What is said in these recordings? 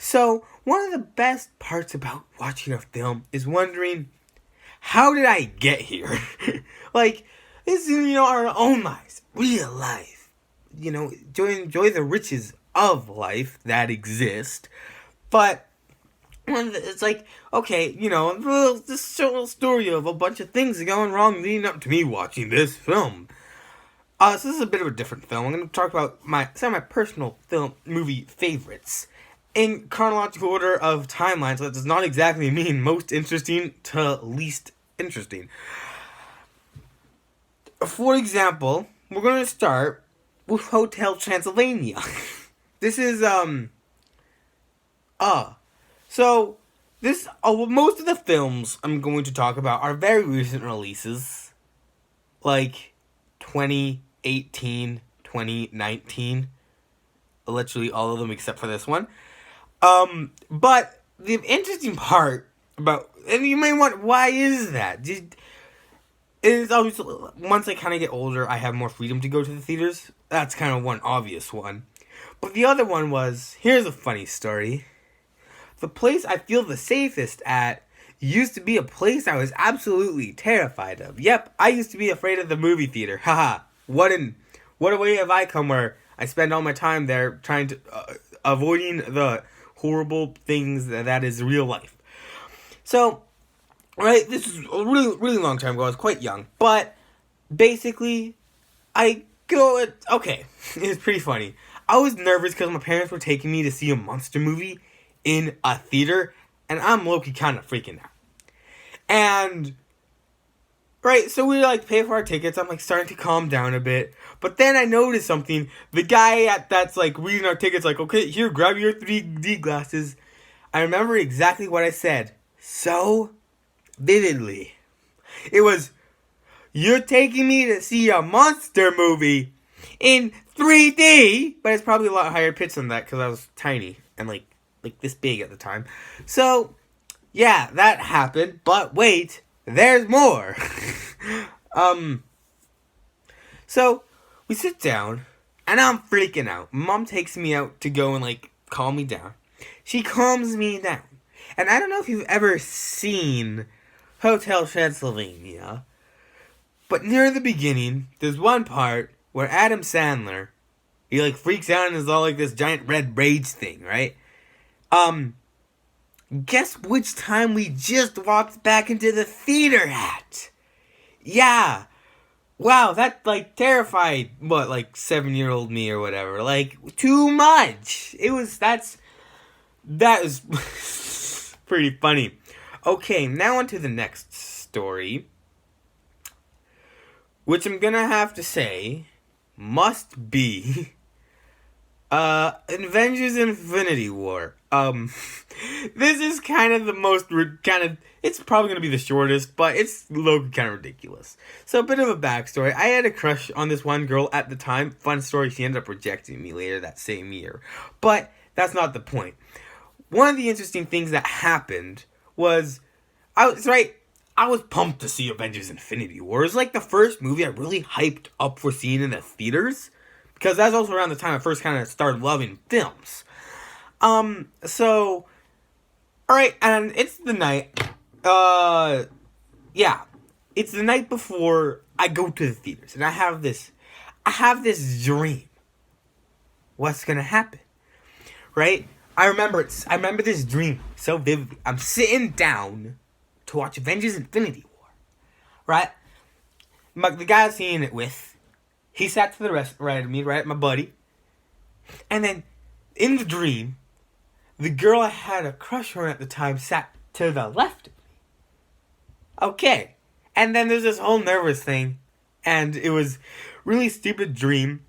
So, one of the best parts about watching a film is wondering, how did I get here? Like, this is, our own lives, real life. Enjoy the riches of life that exist. But, it's like, okay, this little story of a bunch of things going wrong leading up to me watching this film. So this is a bit of a different film. I'm going to talk about some of my personal movie favorites. In chronological order of timelines, that does not exactly mean most interesting to least interesting. For example, we're going to start with Hotel Transylvania. This is, so, most of the films I'm going to talk about are very recent releases. Like, 2018, 2019. Literally all of them except for this one. But the interesting part about, and you may want, why is that? It's always, once I kind of get older, I have more freedom to go to the theaters. That's kind of one obvious one. But the other one was, here's a funny story. The place I feel the safest at used to be a place I was absolutely terrified of. Yep, I used to be afraid of the movie theater. Haha. What a way have I come where I spend all my time there trying to, avoiding the horrible things that is real life. So, right, this is a really, really long time ago. I was quite young. But, basically, okay, it's pretty funny. I was nervous because my parents were taking me to see a monster movie in a theater, and I'm low-key kind of freaking out. And, right, so we pay for our tickets. I'm starting to calm down a bit. But then I noticed something. The guy that's reading our tickets, okay, here, grab your 3D glasses. I remember exactly what I said so vividly. It was, you're taking me to see a monster movie in 3D, but it's probably a lot higher pitch than that because I was tiny and like this big at the time. So, yeah, that happened. But wait, there's more. So we sit down, and I'm freaking out. Mom takes me out to go and calm me down. She calms me down, and I don't know if you've ever seen Hotel Transylvania, but near the beginning, there's one part where Adam Sandler, he freaks out and is all this giant red rage thing, right? Guess which time we just walked back into the theater at? Yeah. Wow, that, terrified, 7-year-old me or whatever. Too much. That is pretty funny. Okay, now on to the next story. Which I'm gonna have to say must be Avengers Infinity War. This is kind of the most it's probably gonna be the shortest, but it's kind of ridiculous. So a bit of a backstory. I had a crush on this one girl at the time. Fun story, she ended up rejecting me later that same year. But that's not the point. One of the interesting things that happened was, I was pumped to see Avengers Infinity War. It was the first movie I really hyped up for seeing in the theaters. Because that's also around the time I first kind of started loving films. So, alright, and it's the night, it's the night before I go to the theaters, and I have this dream. What's gonna happen? Right? I remember this dream so vividly. I'm sitting down to watch Avengers Infinity War, right? The guy I was seeing it with, he sat to the right of me, right? My buddy. And then, in the dream, the girl I had a crush on at the time sat to the left of me. Okay. And then there's this whole nervous thing. And it was really stupid dream.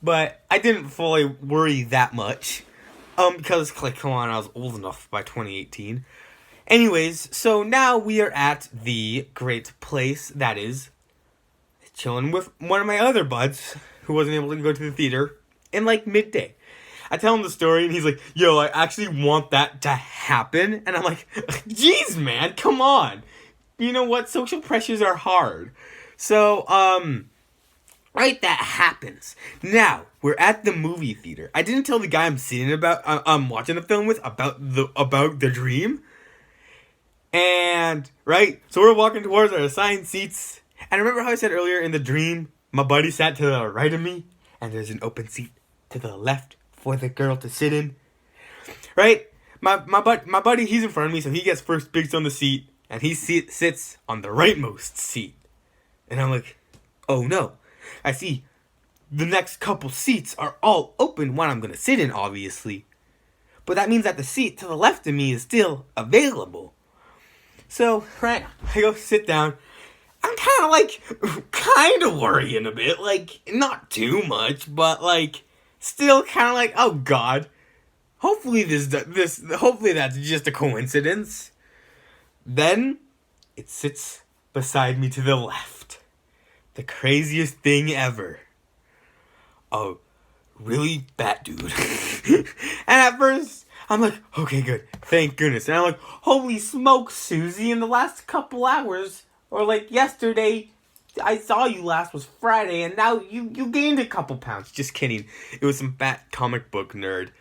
But I didn't fully worry that much. Because, come on, I was old enough by 2018. Anyways, so now we are at the great place that is chilling with one of my other buds who wasn't able to go to the theater in midday. I tell him the story and he's like, yo, I actually want that to happen. And I'm like, jeez, man, come on. You know what? Social pressures are hard. So, Right, that happens. Now we're at the movie theater. I didn't tell the guy I'm watching the film with about the dream. And right, so we're walking towards our assigned seats. And remember how I said earlier in the dream, my buddy sat to the right of me, and there's an open seat to the left for the girl to sit in. Right, my buddy, he's in front of me, so he gets first dibs on the seat, and he sits on the rightmost seat. And I'm like, oh no. I see the next couple seats are all open, one I'm going to sit in, obviously. But that means that the seat to the left of me is still available. So, right, I go sit down. I'm kind of worrying a bit. Like, not too much, but, like, still kind of like, oh, God. Hopefully hopefully that's just a coincidence. Then, it sits beside me to the left. The craziest thing ever. A really bad dude. And at first, I'm like, okay, good. Thank goodness. And I'm like, holy smoke, Susie, in the last couple hours, or like yesterday, I saw you last was Friday, and now you gained a couple pounds. Just kidding. It was some fat comic book nerd.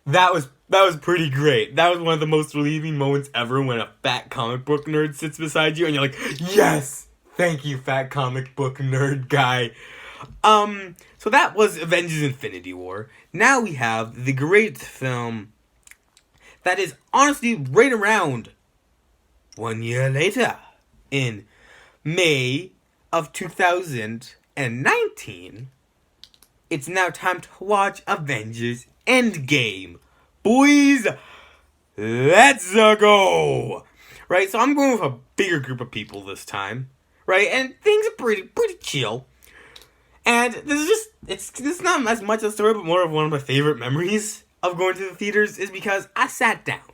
That was pretty great. That was one of the most relieving moments ever when a fat comic book nerd sits beside you, and you're like, yes! Thank you, fat comic book nerd guy. So that was Avengers Infinity War. Now we have the great film that is honestly right around 1 year later. In May of 2019, it's now time to watch Avengers Endgame. Boys, let's go! Right, so I'm going with a bigger group of people this time. Right, and things are pretty chill. And this is not as much a story, but more of one of my favorite memories of going to the theaters is because I sat down,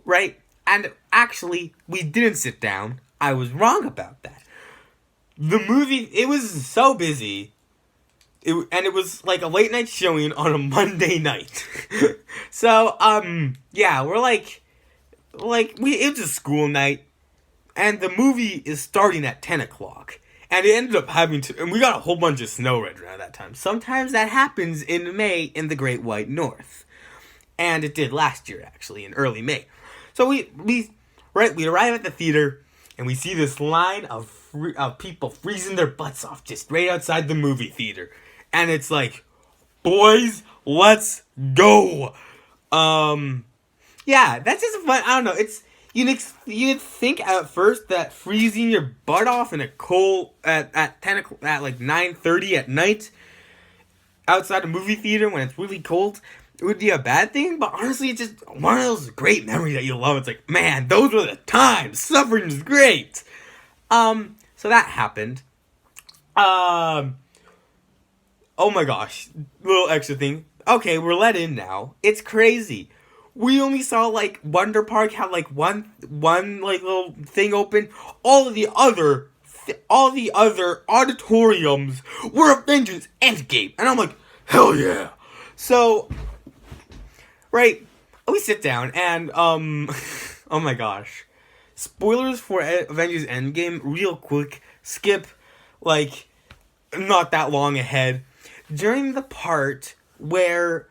right? And actually, we didn't sit down. I was wrong about that. The movie, it was so busy, and it was like a late night showing on a Monday night. So, yeah, we're it was a school night. And the movie is starting at 10 o'clock. And it ended up and we got a whole bunch of snow right around that time. Sometimes that happens in May in the Great White North. And it did last year, actually, in early May. So we arrive at the theater, and we see this line of people freezing their butts off just right outside the movie theater. And it's like, boys, let's go! Yeah, that's just fun. I don't know, You'd think at first that freezing your butt off in a cold at 10 o'clock, at like 9:30 at night outside a movie theater when it's really cold, it would be a bad thing. But honestly, it's just one of those great memories that you love. It's like, man, those were the times. Suffering is great. So that happened. Oh my gosh, little extra thing. Okay, we're let in now. It's crazy. We only saw Wonder Park had one little thing open. All the other auditoriums were Avengers Endgame, and I'm like, hell yeah! So, right, we sit down and oh my gosh, spoilers for Avengers Endgame. Real quick, skip not that long ahead during the part where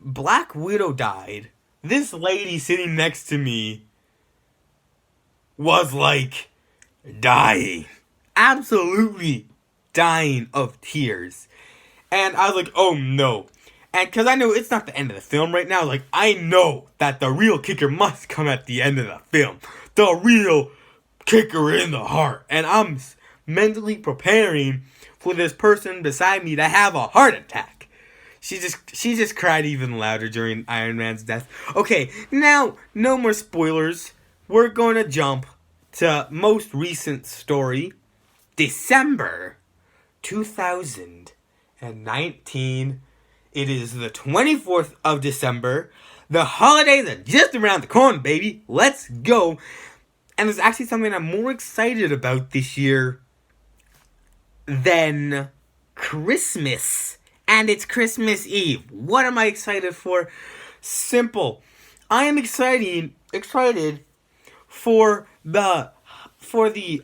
Black Widow died. This lady sitting next to me was dying. Absolutely dying of tears. And I was like, oh no. And because I know it's not the end of the film right now, I know that the real kicker must come at the end of the film. The real kicker in the heart. And I'm mentally preparing for this person beside me to have a heart attack. She just cried even louder during Iron Man's death. Okay, now, no more spoilers. We're going to jump to most recent story. December 2019. It is the 24th of December. The holidays are just around the corner, baby. Let's go. And there's actually something I'm more excited about this year than Christmas. And it's Christmas Eve. What am I excited for? Simple. I am excited for the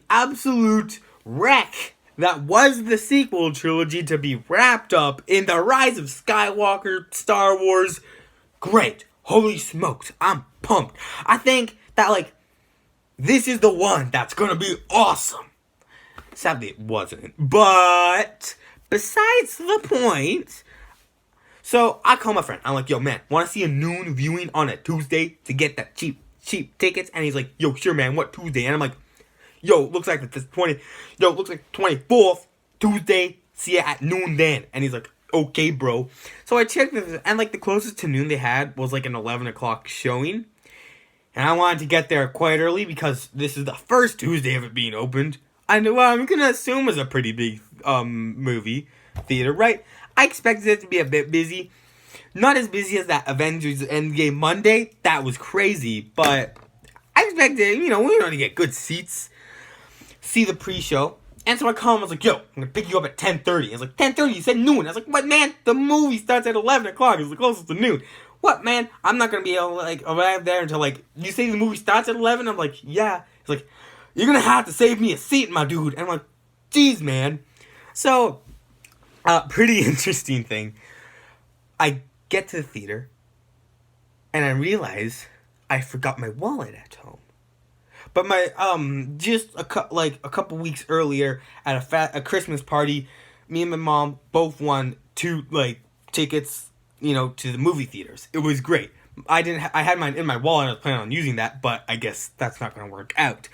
absolute wreck that was the sequel trilogy to be wrapped up in The Rise of Skywalker, Star Wars. Great. Holy smokes. I'm pumped. I think that, like, this is the one that's gonna be awesome. Sadly, it wasn't. But, besides the point, so I call my friend. I'm like, yo, man, want to see a noon viewing on a Tuesday to get that cheap tickets? And he's like, yo, sure, man, what Tuesday? And I'm like, yo, looks like the 24th, Tuesday, see ya at noon then. And he's like, okay, bro. So I checked this, and, like, the closest to noon they had was, like, an 11 o'clock showing. And I wanted to get there quite early because this is the first Tuesday of it being opened. And well, I'm gonna assume it's a pretty big movie theater, right? I expected it to be a bit busy. Not as busy as that Avengers Endgame Monday. That was crazy. But I expected, we want to get good seats. See the pre-show. And so I call him, I was like, yo, I'm going to pick you up at 10:30. He was like, 10:30? You said noon. I was like, what, man? The movie starts at 11 o'clock. It's the closest to noon. What, man? I'm not going to be able to, like, arrive there until, like, you say the movie starts at 11? I'm like, yeah. He's like, you're going to have to save me a seat, my dude. And I'm like, geez, man. So, pretty interesting thing. I get to the theater, and I realize I forgot my wallet at home. But my, just a couple weeks earlier at a Christmas party, me and my mom both won 2, tickets, to the movie theaters. It was great. I had mine in my wallet and I was planning on using that, but I guess that's not going to work out.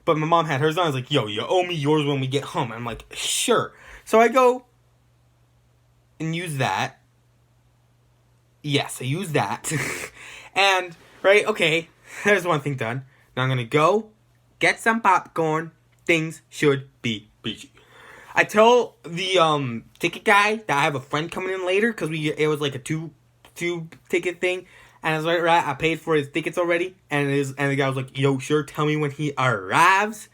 But my mom had hers on. I was like, yo, you owe me yours when we get home. And I'm like, sure. So I go and use that. Yes, I use that. And, right, okay, there's one thing done. Now I'm going to go get some popcorn. Things should be peachy. I tell the ticket guy that I have a friend coming in later because it was like a two ticket thing. And I was like, right, I paid for his tickets already. And the guy was like, yo, sure, tell me when he arrives.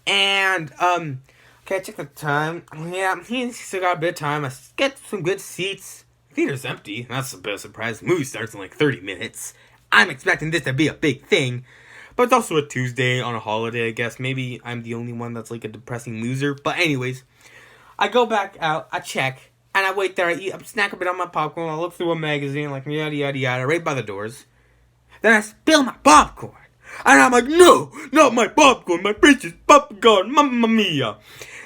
And, okay, I check the time. Yeah, he still got a bit of time. I get some good seats. The theater's empty. That's a bit of a surprise. The movie starts in like 30 minutes. I'm expecting this to be a big thing. But it's also a Tuesday on a holiday, I guess. Maybe I'm the only one that's like a depressing loser. But anyways, I go back out, I check, and I wait there. I snack a bit on my popcorn. I look through a magazine, like yada yada yada, right by the doors. Then I spill my popcorn. And I'm like, no, not my popcorn, my precious popcorn, mamma mia.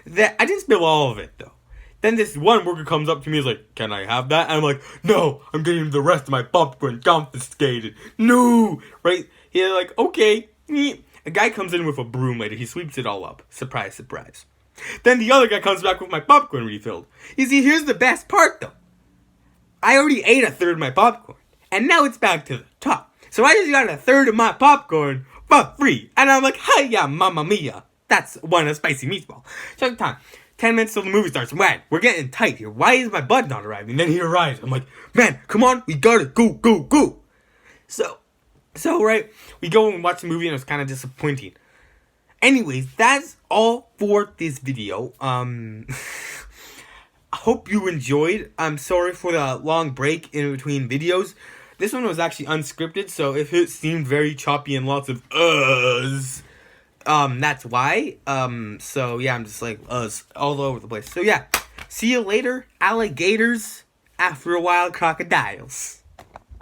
I didn't spill all of it, though. Then this one worker comes up to me and is like, can I have that? And I'm like, no, I'm getting the rest of my popcorn confiscated. No, right? He's like, okay. A guy comes in with a broom later. He sweeps it all up. Surprise, surprise. Then the other guy comes back with my popcorn refilled. You see, here's the best part, though. I already ate a third of my popcorn. And now it's back to the top. So I just got a third of my popcorn for free. And I'm like, hiya, mamma mia. That's one a spicy meatball. Check the time. 10 minutes till the movie starts. Man, we're getting tight here. Why is my bud not arriving? Then he arrives. I'm like, man, come on. We gotta go, go, go. So, right, we go and watch the movie and it was kind of disappointing. Anyways, that's all for this video. I hope you enjoyed. I'm sorry for the long break in between videos. This one was actually unscripted, so if it seemed very choppy and lots of uhs, that's why. So yeah, I'm just like uhs all over the place. So yeah, see you later, alligators. After a while, crocodiles.